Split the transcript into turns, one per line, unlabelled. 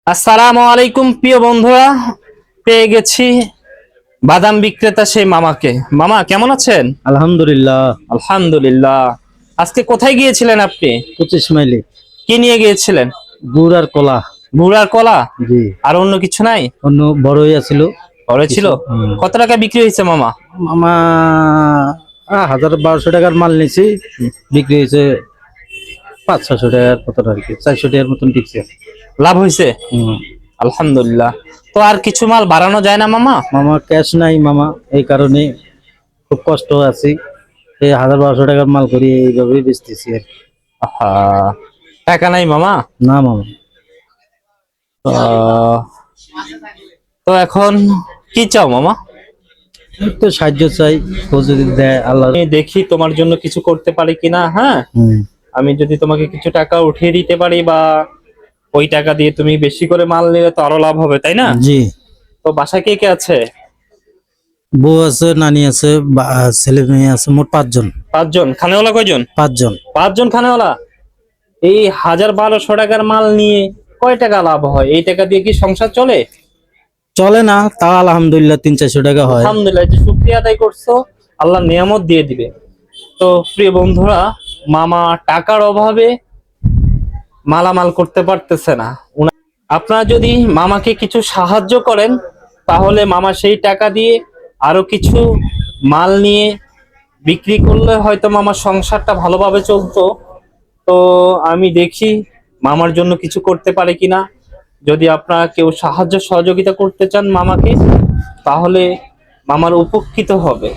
আসসালামু আলাইকুম প্রিয় বন্ধুরা, পেয়ে গেছি বাদাম বিক্রেতা সেই মামাকে। মামা কেমন আছেন?
আলহামদুলিল্লাহ।
আলহামদুলিল্লাহ। আজকে কোথায় গিয়েছিলেন আপনি?
25 মাইলে
কি নিয়ে গিয়েছিলেন?
গুড় আর কলা।
গুড় আর কলা?
জি।
আর অন্য কিছু নাই?
অন্য বড়ই আছিল
ঘরে ছিল।
কিছু।
কত টাকা বিক্রি হয়েছে মামা?
মামা 1200 টাকার মাল নিছি, বিক্রি হয়েছে 500-600 টাকার মতন আর কি, 400 টাকার মতন বিক্রি।
লাভ হয়েছে?
হুম।
আলহামদুলিল্লাহ। তো আর কিছু মাল বাড়ানো যায় না মামা?
মামা ক্যাশ নাই মামা, এই কারণে খুব কষ্ট আছি। এই 1200 টাকার মাল করি এইভাবেই বেচতেছি আর কি।
আহা, টাকা নাই মামা?
না মামা।
আহ, তো এখন কি চাও মামা?
একটু সাহায্য চাই, ও যদি দেয় আল্লাহ।
আমি দেখি তোমার জন্য কিছু করতে পারি কিনা। হ্যাঁ,
হুম।
আমি যদি তোমাকে কিছু টাকা উঠিয়ে দিতে পারি, বা ওই টাকা দিয়ে তুমি বেশি করে মাল নিলে তো আরো লাভ হবে, তাই না?
জি।
তো বাসায় কে কে আছে?
বউ আছে, নানি আছে, ছেলে মেয়ে আছে, মোট 5 জন।
5 জন? খানেওয়ালা কয়জন?
5 জন।
5 জন খানেওয়ালা। এই 1200 টাকার মাল নিয়ে কয় টাকা লাভ হয়? এই টাকা দিয়ে কি সংসার চলে?
চলে না, তা আলহামদুলিল্লাহ 300-400 টাকা হয়।
আলহামদুলিল্লাহ, যে শুকরিয়া আদায় করছো, আল্লাহ নিয়ামত দিয়ে দিবে। তো প্রিয় বন্ধুরা, মামা টাকার অভাবে মালামাল করতে পারতেছে না। আপনারা যদি মামাকে কিছু সাহায্য করেন, তাহলে মামা সেই টাকা দিয়ে আরো কিছু মাল নিয়ে বিক্রি করলে হয়তো মামার সংসারটা ভালোভাবে চলতো। তো আমি দেখি মামার জন্য কিছু করতে পারে কিনা। যদি আপনারা কেউ সাহায্য সহযোগিতা করতে চান মামাকে, তাহলে মামার উপকৃত হবে।